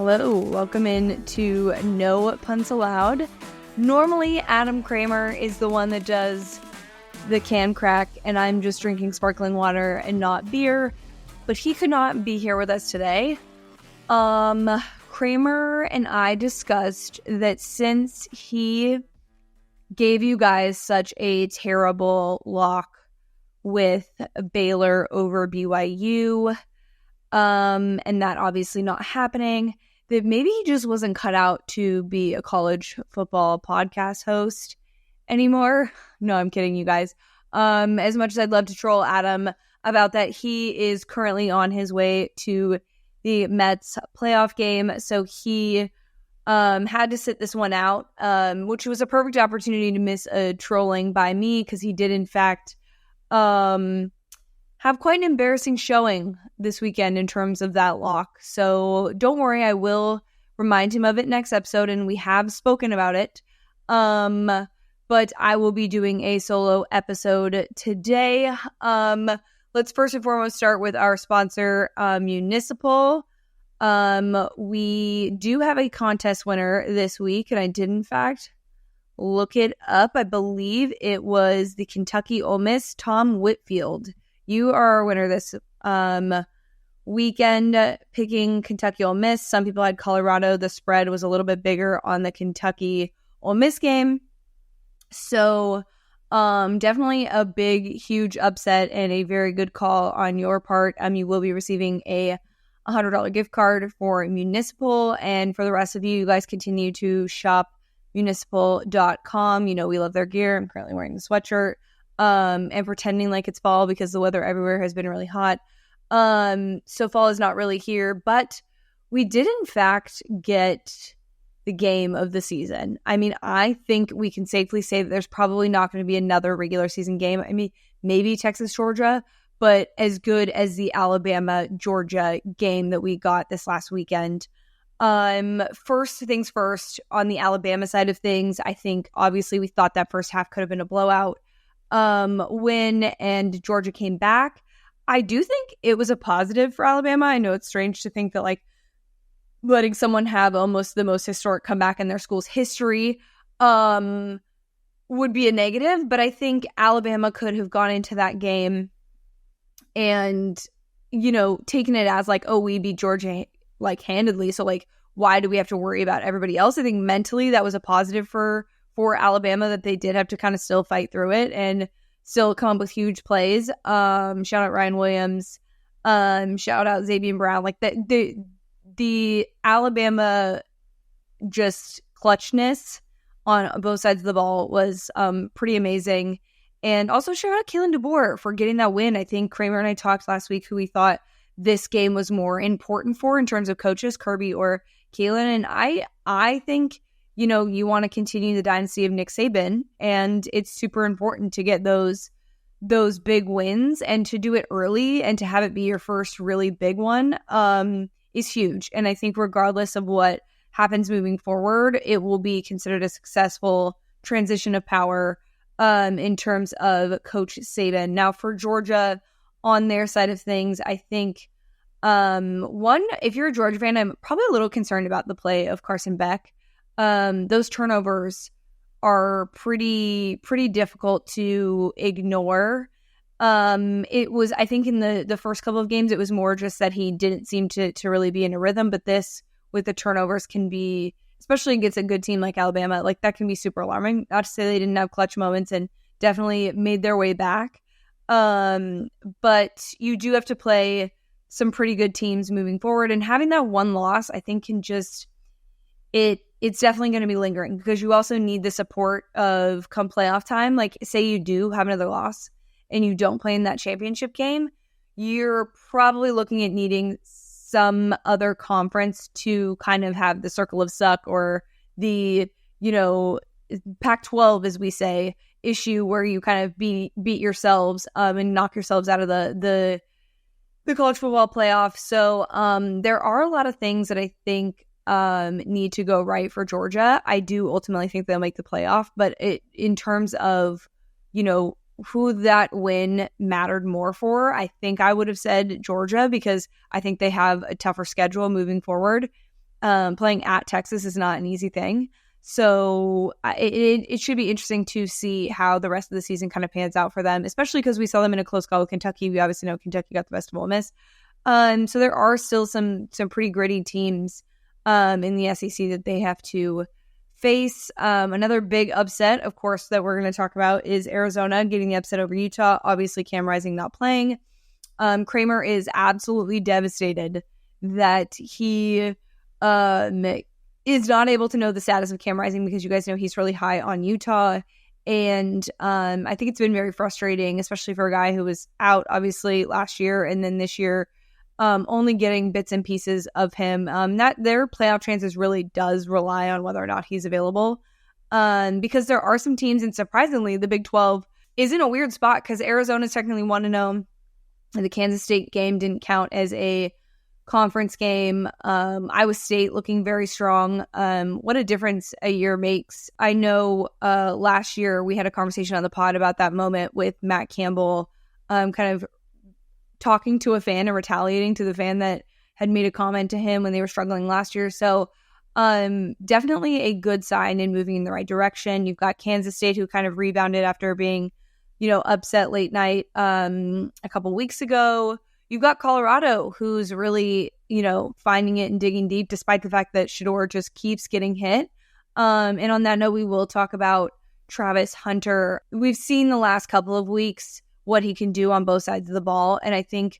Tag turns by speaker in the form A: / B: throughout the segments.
A: Hello, welcome in to No Puns Allowed. Normally, Adam Kramer is the one that does the can crack, and I'm just drinking sparkling water and not beer, but he could not be here with us today. Kramer and I discussed that since he gave you guys such a terrible lock with Baylor over BYU, and that obviously not happening, that maybe he just wasn't cut out to be a college football podcast host anymore. No, I'm kidding, you guys. As much as I'd love to troll Adam about that, he is currently on his way to the Mets playoff game, so he had to sit this one out, which was a perfect opportunity to miss a trolling by me, because he did in fact have quite an embarrassing showing this weekend in terms of that lock. So don't worry, I will remind him of it next episode, and we have spoken about it. But I will be doing a solo episode today. Let's first and foremost start with our sponsor, Municipal. We do have a contest winner this week, and I did in fact look it up. I believe it was the Kentucky Ole Miss, Tom Whitfield. You are our winner this weekend, picking Kentucky Ole Miss. Some people had Colorado. The spread was a little bit bigger on the Kentucky Ole Miss game. So definitely a big, huge upset and a very good call on your part. You will be receiving a $100 gift card for Municipal. And for the rest of you, you guys continue to shop municipal.com. You know, we love their gear. I'm currently wearing the sweatshirt. And pretending like it's fall because the weather everywhere has been really hot. So fall is not really here, but we did in fact get the game of the season. I mean, I think we can safely say that there's probably not going to be another regular season game. I mean, maybe Texas, Georgia, but as good as the Alabama, Georgia game that we got this last weekend. First things first, on the Alabama side of things, I think obviously we thought that first half could have been a blowout. When and Georgia came back. I do think it was a positive for Alabama. I know it's strange to think that like letting someone have almost the most historic comeback in their school's history would be a negative, but I think Alabama could have gone into that game and, you know, taken it as like, oh, we beat Georgia like handedly, so like why do we have to worry about everybody else? I think mentally that was a positive for Alabama, that they did have to kind of still fight through it and still come up with huge plays. Shout out Ryan Williams. Shout out Xavier Brown. Like the Alabama just clutchness on both sides of the ball was pretty amazing. And also shout out Kalen DeBoer for getting that win. I think Kramer and I talked last week who we thought this game was more important for in terms of coaches, Kirby or Kalen. And I think, you know, you want to continue the dynasty of Nick Saban, and it's super important to get those big wins, and to do it early and to have it be your first really big one is huge. And I think regardless of what happens moving forward, it will be considered a successful transition of power in terms of Coach Saban. Now for Georgia, on their side of things, I think if you're a Georgia fan, I'm probably a little concerned about the play of Carson Beck. Those turnovers are pretty difficult to ignore. It was, I think in the first couple of games, it was more just that he didn't seem to really be in a rhythm. But this with the turnovers can be, especially against a good team like Alabama, like that can be super alarming. Not to say they didn't have clutch moments and definitely made their way back. But you do have to play some pretty good teams moving forward, and having that one loss, I think can just, it's definitely going to be lingering, because you also need the support of come playoff time. Like say you do have another loss and you don't play in that championship game, you're probably looking at needing some other conference to kind of have the circle of suck, or the, you know, Pac-12, as we say, issue where you kind of beat yourselves and knock yourselves out of the college football playoff. So there are a lot of things that I think need to go right for Georgia. I do ultimately think they'll make the playoff, but in terms of, you know, who that win mattered more for, I think I would have said Georgia, because I think they have a tougher schedule moving forward. playing at Texas is not an easy thing. So it should be interesting to see how the rest of the season kind of pans out for them, especially because we saw them in a close call with Kentucky. We obviously know Kentucky got the best of Ole Miss. So there are still some pretty gritty teams in the SEC that they have to face. Another big upset, of course, that we're going to talk about is Arizona getting the upset over Utah. Obviously, Cam Rising not playing. Kramer is absolutely devastated that he is not able to know the status of Cam Rising, because you guys know he's really high on Utah. And I think it's been very frustrating, especially for a guy who was out, obviously, last year and then this year, only getting bits and pieces of him. That their playoff chances really does rely on whether or not he's available. Because there are some teams, and surprisingly, the Big 12 is in a weird spot because Arizona's technically 1-0. The Kansas State game didn't count as a conference game. Iowa State looking very strong. What a difference a year makes. I know last year we had a conversation on the pod about that moment with Matt Campbell kind of talking to a fan and retaliating to the fan that had made a comment to him when they were struggling last year. So definitely a good sign in moving in the right direction. You've got Kansas State, who kind of rebounded after being, upset late night a couple weeks ago. You've got Colorado, who's really, finding it and digging deep, despite the fact that Shedeur just keeps getting hit. And on that note, we will talk about Travis Hunter. We've seen the last couple of weeks what he can do on both sides of the ball. And I think,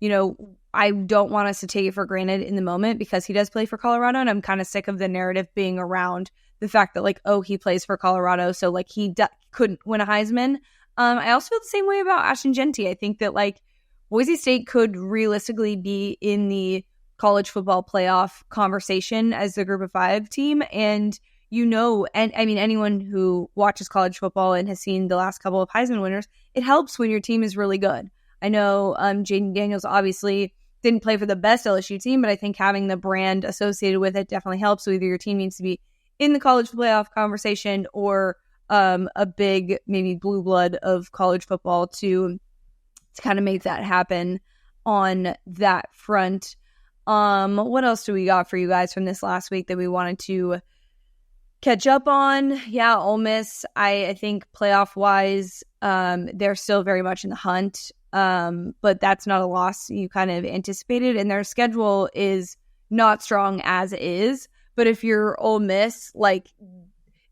A: I don't want us to take it for granted in the moment, because he does play for Colorado. And I'm kind of sick of the narrative being around the fact that, he plays for Colorado, so he couldn't win a Heisman. I also feel the same way about Ashton Genty. I think that Boise State could realistically be in the college football playoff conversation as the Group of Five team. And, and I mean, anyone who watches college football and has seen the last couple of Heisman winners, it helps when your team is really good. I know Jaden Daniels obviously didn't play for the best LSU team, but I think having the brand associated with it definitely helps. So either your team needs to be in the college playoff conversation or a big, maybe blue blood of college football to kind of make that happen on that front. What else do we got for you guys from this last week that we wanted to catch up on? Yeah, Ole Miss, I think playoff wise, they're still very much in the hunt, but that's not a loss you kind of anticipated, and their schedule is not strong as is. But if you're Ole Miss,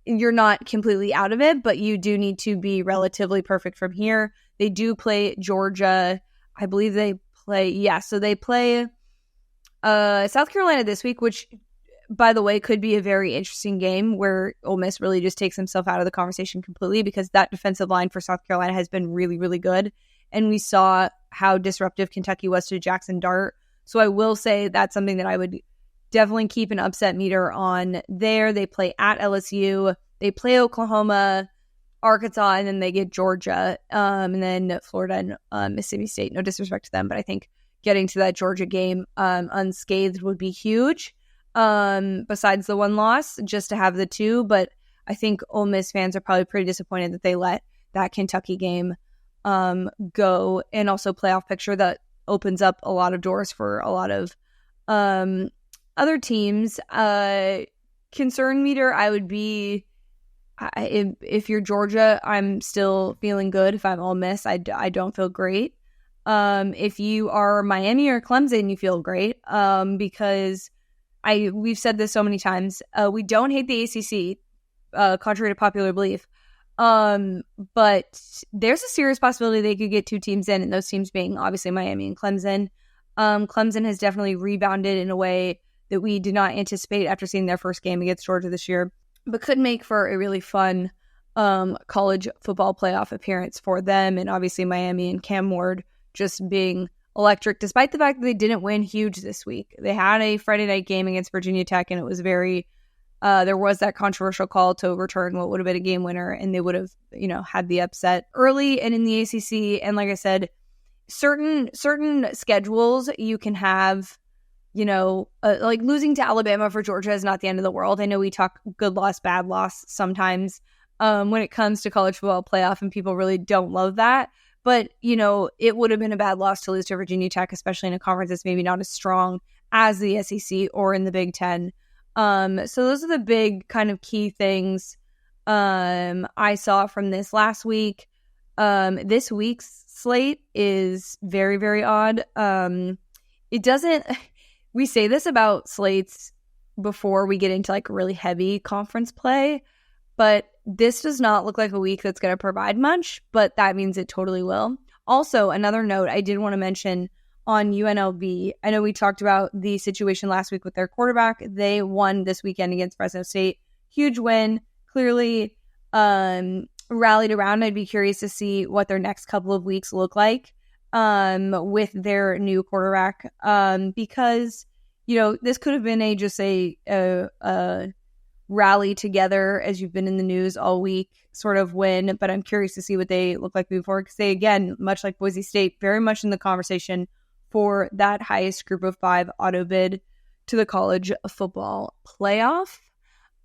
A: you're not completely out of it, but you do need to be relatively perfect from here. They do play Georgia. I believe they play, so they play South Carolina this week, which, by the way, could be a very interesting game where Ole Miss really just takes himself out of the conversation completely, because that defensive line for South Carolina has been really, really good. And we saw how disruptive Kentucky was to Jackson Dart. So I will say that's something that I would definitely keep an upset meter on there. They play at LSU. They play Oklahoma, Arkansas, and then they get Georgia, and then Florida and Mississippi State. No disrespect to them, but I think getting to that Georgia game unscathed would be huge. Besides the one loss, just to have the two. But I think Ole Miss fans are probably pretty disappointed that they let that Kentucky game go. And also playoff picture, that opens up a lot of doors for a lot of other teams. Concern meter, I would be... if you're Georgia, I'm still feeling good. If I'm Ole Miss, I don't feel great. If you are Miami or Clemson, you feel great, because we've said this so many times. We don't hate the ACC, contrary to popular belief. But there's a serious possibility they could get two teams in, and those teams being obviously Miami and Clemson. Clemson has definitely rebounded in a way that we did not anticipate after seeing their first game against Georgia this year, but could make for a really fun college football playoff appearance for them. And obviously Miami and Cam Ward just being electric, despite the fact that they didn't win huge this week. They had a Friday night game against Virginia Tech, and it was very, there was that controversial call to overturn what would have been a game winner, and they would have, had the upset early and in the ACC. And like I said, certain schedules you can have, like losing to Alabama for Georgia is not the end of the world. I know we talk good loss, bad loss sometimes when it comes to college football playoff, and people really don't love that. But, it would have been a bad loss to lose to Virginia Tech, especially in a conference that's maybe not as strong as the SEC or in the Big Ten. So those are the big kind of key things I saw from this last week. This week's slate is very, very odd. It doesn't, we say this about slates before we get into like really heavy conference play, but this does not look like a week that's going to provide much, but that means it totally will. Also, another note I did want to mention on UNLV. I know we talked about the situation last week with their quarterback. They won this weekend against Fresno State. Huge win. Clearly rallied around. I'd be curious to see what their next couple of weeks look like with their new quarterback because, you know, this could have been a rally together as you've been in the news all week sort of win, but I'm curious to see what they look like moving forward because they, again, much like Boise State, very much in the conversation for that highest group of 5 auto bid to the college football playoff.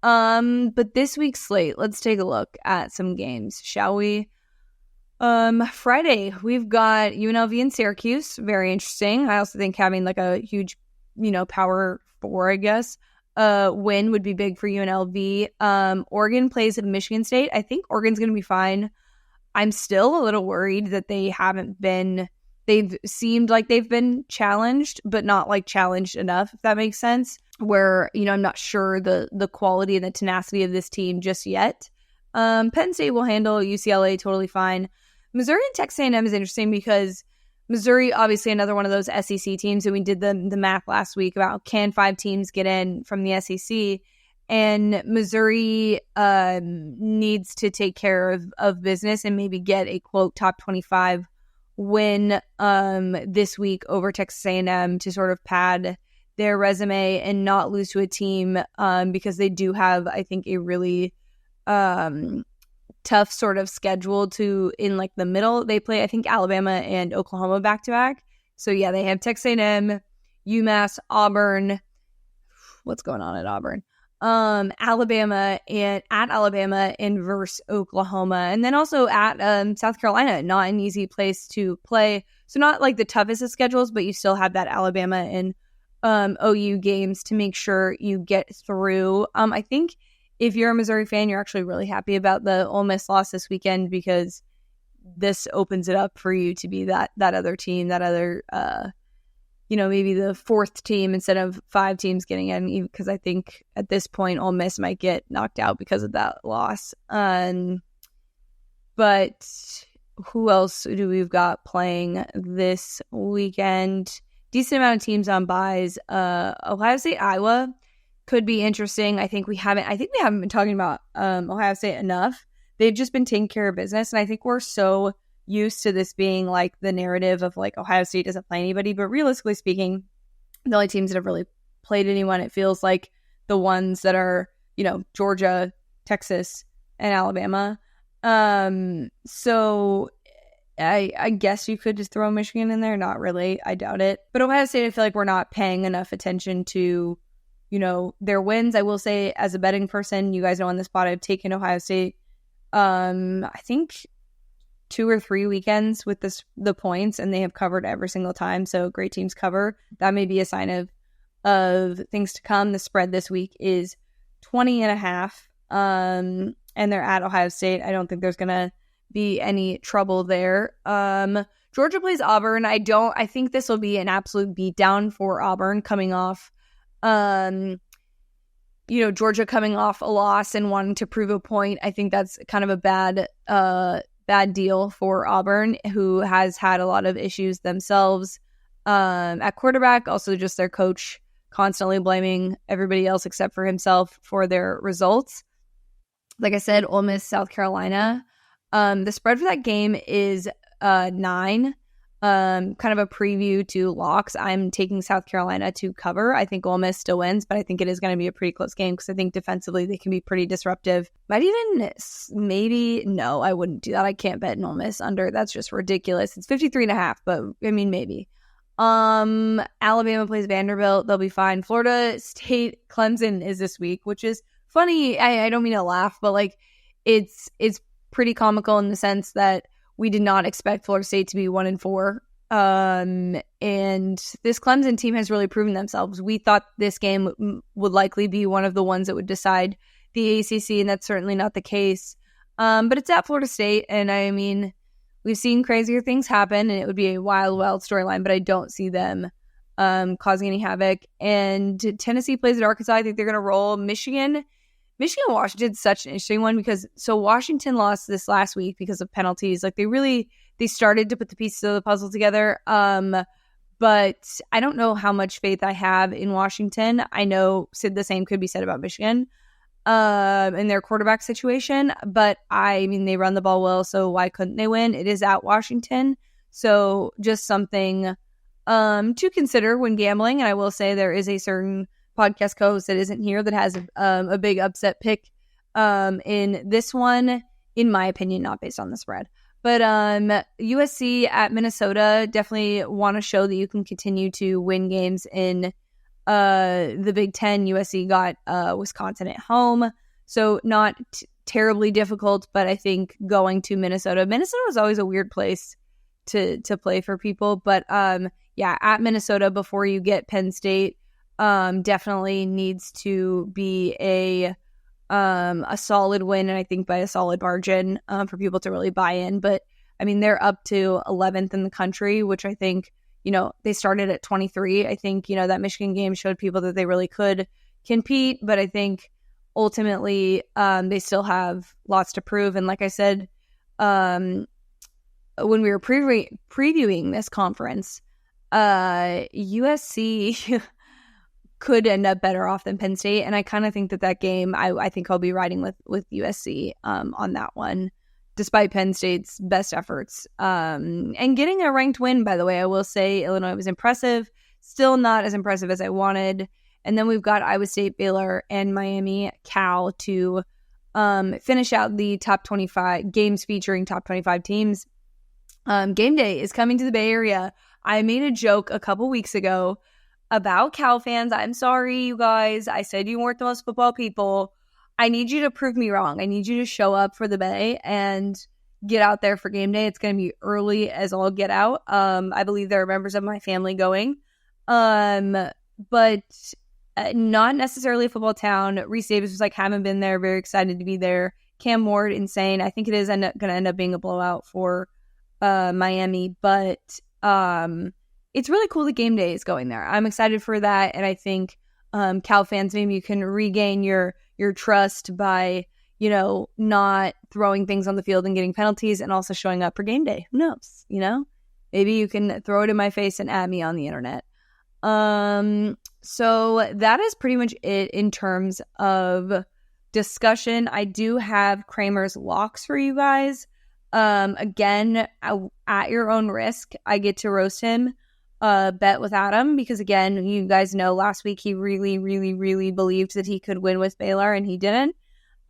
A: But this week's slate, let's take a look at some games, shall we? Friday, we've got UNLV and Syracuse. Very interesting. I also think having like a huge, power 4, I guess, win would be big for UNLV. Oregon plays at Michigan State. I think Oregon's going to be fine. I'm still a little worried that they've seemed like they've been challenged, but not like challenged enough, if that makes sense, where, I'm not sure the quality and the tenacity of this team just yet. Penn State will handle UCLA totally fine. Missouri and Texas A&M is interesting because Missouri, obviously another one of those SEC teams, and we did the math last week about can 5 teams get in from the SEC, and Missouri needs to take care of business and maybe get a, quote, top 25 win this week over Texas A&M to sort of pad their resume and not lose to a team because they do have, I think, a really tough sort of schedule to in like the middle. They play, I think, Alabama and Oklahoma back-to-back. So, yeah, they have Texas A&M, UMass, Auburn. What's going on at Auburn? Alabama and versus Oklahoma. And then also at South Carolina, not an easy place to play. So not like the toughest of schedules, but you still have that Alabama and OU games to make sure you get through. I think if you're a Missouri fan, you're actually really happy about the Ole Miss loss this weekend because this opens it up for you to be that other team, that other, maybe the 4th team instead of 5 teams getting in, because I think at this point Ole Miss might get knocked out because of that loss. But who else do we've got playing this weekend? Decent amount of teams on byes. Ohio State, Iowa could be interesting. I think we haven't been talking about Ohio State enough. They've just been taking care of business, and I think we're so used to this being like the narrative of like Ohio State doesn't play anybody, but realistically speaking, the only teams that have really played anyone, it feels like the ones that are, Georgia, Texas, and Alabama. So I guess you could just throw Michigan in there. Not really. I doubt it. But Ohio State, I feel like we're not paying enough attention to, their wins. I will say, as a betting person, you guys know on this spot, I've taken Ohio State, I think 2 or 3 weekends with the points, and they have covered every single time. So great teams cover. That may be a sign of things to come. The spread this week is 20.5. And they're at Ohio State. I don't think there's going to be any trouble there. Georgia plays Auburn. I think this will be an absolute beatdown for Auburn coming off, Georgia coming off a loss and wanting to prove a point. I think that's kind of a bad deal for Auburn, who has had a lot of issues themselves at quarterback. Also, just their coach constantly blaming everybody else except for himself for their results. Like I said, Ole Miss, South Carolina. The spread for that game is 9. Kind of a preview to locks. I'm taking South Carolina to cover. I think Ole Miss still wins, but I think it is going to be a pretty close game because I think defensively they can be pretty disruptive. Might even no, I wouldn't do that. I can't bet in Ole Miss under. That's just ridiculous. It's 53.5, but I mean, maybe. Alabama plays Vanderbilt. They'll be fine. Florida State, Clemson is this week, which is funny. I don't mean to laugh, but like it's pretty comical in the sense that we did not expect Florida State to be 1-4 And this Clemson team has really proven themselves. We thought this game would likely be one of the ones that would decide the ACC, and that's certainly not the case. But it's at Florida State, and I mean, we've seen crazier things happen, and it would be a wild, wild storyline, but I don't see them causing any havoc. And Tennessee plays at Arkansas. I think they're going to roll. Michigan, Washington's such an interesting one because Washington lost this last week because of penalties. Like they started to put the pieces of the puzzle together. But I don't know how much faith I have in Washington. I know the same could be said about Michigan in their quarterback situation. But I mean, they run the ball well, so why couldn't they win? It is at Washington. So just something to consider when gambling. And I will say there is a certain podcast co-host that isn't here that has a big upset pick in this one, in my opinion, not based on the spread. But USC at Minnesota, definitely want to show that you can continue to win games in the Big Ten. USC got Wisconsin at home, so not terribly difficult, but I think going to Minnesota was always a weird place to play for people. But yeah, at Minnesota before you get Penn State, definitely needs to be a solid win, and I think by a solid margin for people to really buy in. But I mean, they're up to 11th in the country, which I think, they started at 23. I think, that Michigan game showed people that they really could compete, but I think ultimately they still have lots to prove. And like I said, when we were previewing this conference, USC could end up better off than Penn State. And I kind of think that game, I think I'll be riding with USC on that one, despite Penn State's best efforts. And getting a ranked win, by the way, I will say Illinois was impressive. Still not as impressive as I wanted. And then we've got Iowa State, Baylor, and Miami, Cal to finish out the top 25 games featuring top 25 teams. Game day is coming to the Bay Area. I made a joke a couple weeks ago about Cal fans. I'm sorry, you guys. I said you weren't the most football people. I need you to prove me wrong. I need you to show up for the Bay and get out there for game day. It's going to be early as all get out. I believe there are members of my family going. But not necessarily a football town. Reese Davis was like, haven't been there. Very excited to be there. Cam Ward, insane. I think it is going to end up being a blowout for Miami. But it's really cool that game day is going there. I'm excited for that. And I think Cal fans, maybe you can regain your trust by, not throwing things on the field and getting penalties and also showing up for game day. Who knows? Maybe you can throw it in my face and at me on the internet. So that is pretty much it in terms of discussion. I do have Kramer's locks for you guys. Again, at your own risk, I get to roast him. Bet with Adam, because again, you guys know last week he really, really, really believed that he could win with Baylor and he didn't.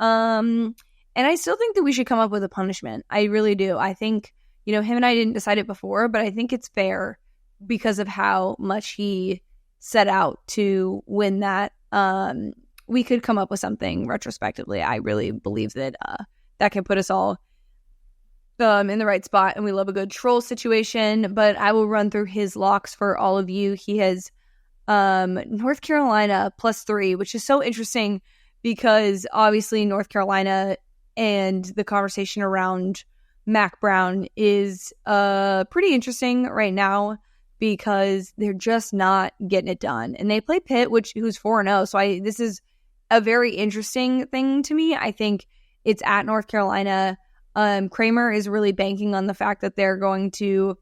A: And I still think that we should come up with a punishment. I really do. I think, him and I didn't decide it before, but I think it's fair because of how much he set out to win that. We could come up with something retrospectively. I really believe that that can put us all in the right spot, and we love a good troll situation. But I will run through his locks for all of you. He has North Carolina +3, which is so interesting because obviously North Carolina and the conversation around Mac Brown is pretty interesting right now because they're just not getting it done. And they play Pitt, who's 4-0. So this is a very interesting thing to me. I think it's at North Carolina. Kramer is really banking on the fact that they're going to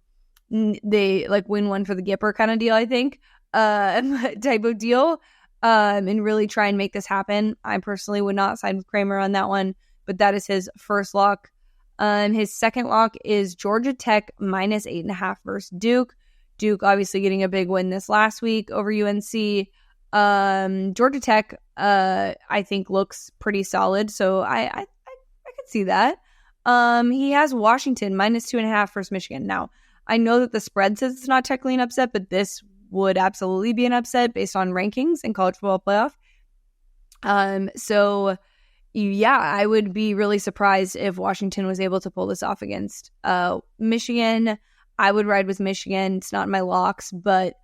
A: win one for the Gipper kind of deal, I think, type of deal, and really try and make this happen. I personally would not side with Kramer on that one, but that is his first lock. His second lock is Georgia Tech -8.5 versus Duke. Duke obviously getting a big win this last week over UNC. Georgia Tech, I think looks pretty solid, so I could see that. He has Washington -2.5 versus Michigan. Now, I know that the spread says it's not technically an upset, but this would absolutely be an upset based on rankings in college football playoff. So yeah, I would be really surprised if Washington was able to pull this off against Michigan. I would ride with Michigan. It's not in my locks, but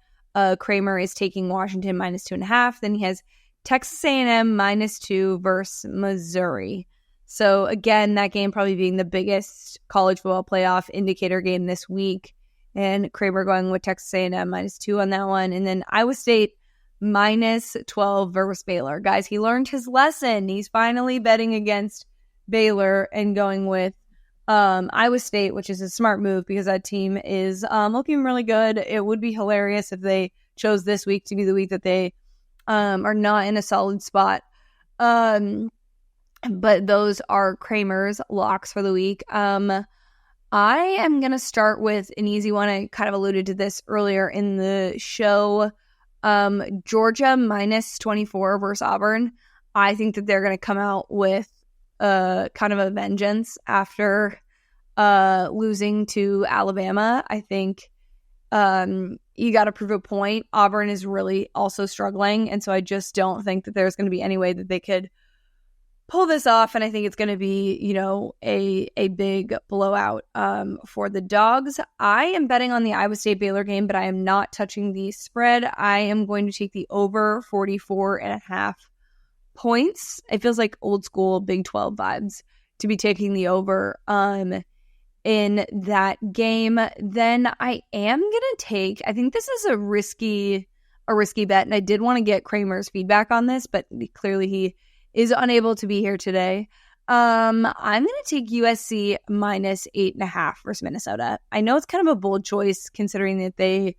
A: Kramer is taking Washington -2.5. Then he has Texas A&M -2 versus Missouri. So again, that game probably being the biggest college football playoff indicator game this week. And Kramer going with Texas A&M -2 on that one. And then Iowa State -12 versus Baylor. Guys, he learned his lesson. He's finally betting against Baylor and going with Iowa State, which is a smart move because that team is looking really good. It would be hilarious if they chose this week to be the week that they are not in a solid spot. But those are Kramer's locks for the week. I am going to start with an easy one. I kind of alluded to this earlier in the show. Georgia -24 versus Auburn. I think that they're going to come out with kind of a vengeance after losing to Alabama. I think you got to prove a point. Auburn is really also struggling, and so I just don't think that there's going to be any way that they could pull this off, and I think it's going to be, a big blowout for the Dogs. I am betting on the Iowa State-Baylor game, but I am not touching the spread. I am going to take the over 44.5 points. It feels like old school Big 12 vibes to be taking the over in that game. Then I am going to take, I think this is a risky bet, and I did want to get Kramer's feedback on this, but clearly he is unable to be here today. I'm going to take USC -8.5 versus Minnesota. I know it's kind of a bold choice considering that they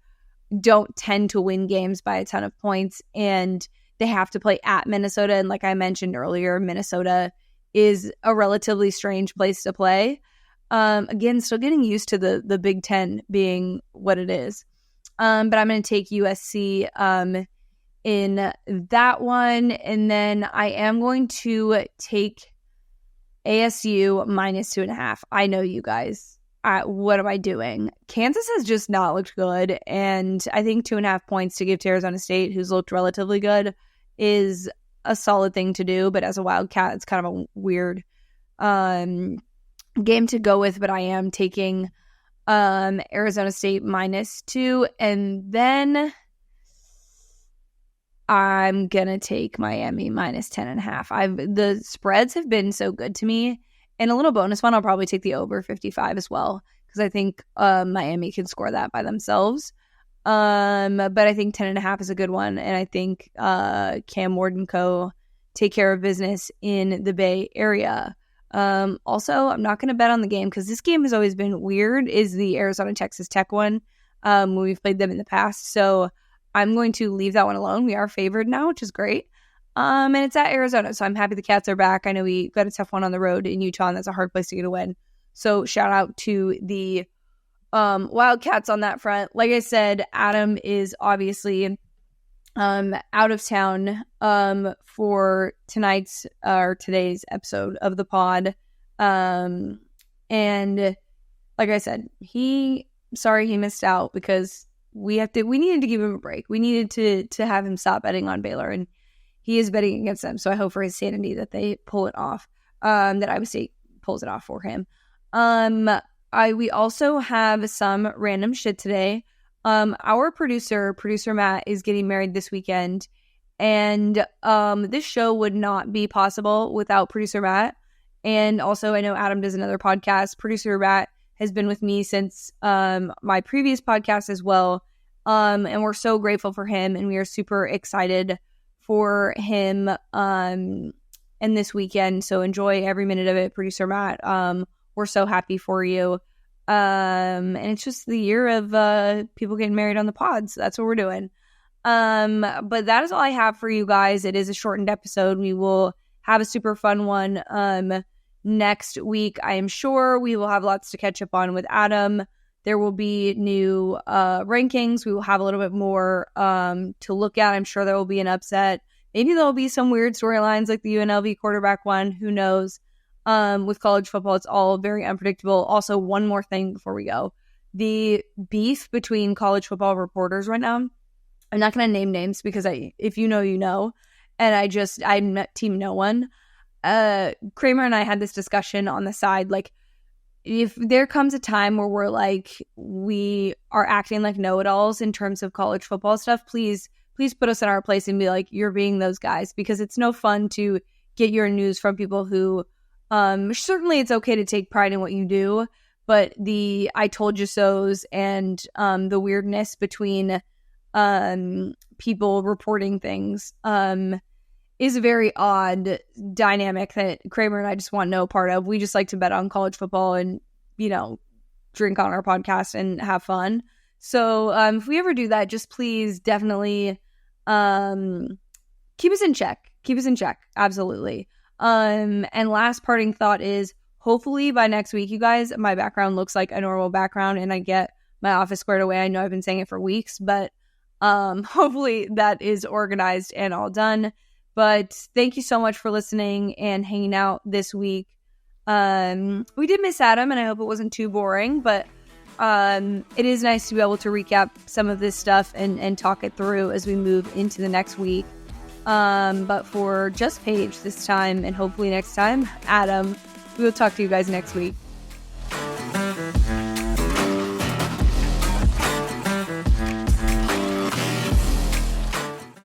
A: don't tend to win games by a ton of points and they have to play at Minnesota. And like I mentioned earlier, Minnesota is a relatively strange place to play. Again, still getting used to the Big Ten being what it is. But I'm going to take USC in that one. And then I am going to take ASU -2.5. I know you guys. What am I doing? Kansas has just not looked good. And I think 2.5 points to give to Arizona State, who's looked relatively good, is a solid thing to do. But as a Wildcat, it's kind of a weird game to go with. But I am taking Arizona State -2. And then I'm going to take Miami -10.5. The spreads have been so good to me. And a little bonus one, I'll probably take the over 55 as well, because I think Miami can score that by themselves. But I think 10.5 is a good one. And I think Cam Ward and co. take care of business in the Bay Area. Also, I'm not going to bet on the game because this game has always been weird, is the Arizona-Texas Tech one when we've played them in the past. So I'm going to leave that one alone. We are favored now, which is great. And it's at Arizona, so I'm happy the Cats are back. I know we got a tough one on the road in Utah, and that's a hard place to get a win. So shout out to the Wildcats on that front. Like I said, Adam is obviously out of town for tonight's or today's episode of the pod. And like I said, sorry he missed out because we needed to give him a break. We needed to have him stop betting on Baylor, and he is betting against them. So I hope for his sanity that they pull it off, that Iowa State pulls it off for him. We also have some random shit today. Our producer Matt, is getting married this weekend, and this show would not be possible without producer Matt. And also, I know Adam does another podcast. Producer Matt has been with me since my previous podcast as well, and we're so grateful for him, and we are super excited for him and this weekend. So enjoy every minute of it, producer Matt. We're so happy for you. And it's just the year of people getting married on the pod, so that's what we're doing. But that is all I have for you guys. It is a shortened episode. We will have a super fun one next week. I am sure we will have lots to catch up on with Adam. There will be new rankings. We will have a little bit more to look at. I'm sure there will be an upset. Maybe there will be some weird storylines like the UNLV quarterback one. Who knows? With college football, it's all very unpredictable. Also, one more thing before we go. The beef between college football reporters right now, I'm not going to name names because if you know, you know. And I'm team no one. Kramer and I had this discussion on the side. Like, if there comes a time where we're like, we are acting like know-it-alls in terms of college football stuff, please put us in our place and be like, you're being those guys, because it's no fun to get your news from people who, certainly it's okay to take pride in what you do, but the I told you so's and the weirdness between people reporting things is a very odd dynamic that Kramer and I just want no part of. We just like to bet on college football and, drink on our podcast and have fun. So if we ever do that, just please definitely keep us in check. Keep us in check. Absolutely. And last parting thought is, hopefully by next week, you guys, my background looks like a normal background and I get my office squared away. I know I've been saying it for weeks, but hopefully that is organized and all done. But thank you so much for listening and hanging out this week. We did miss Adam, and I hope it wasn't too boring, but it is nice to be able to recap some of this stuff and talk it through as we move into the next week. But for just Paige this time, and hopefully next time, Adam, we will talk to you guys next week.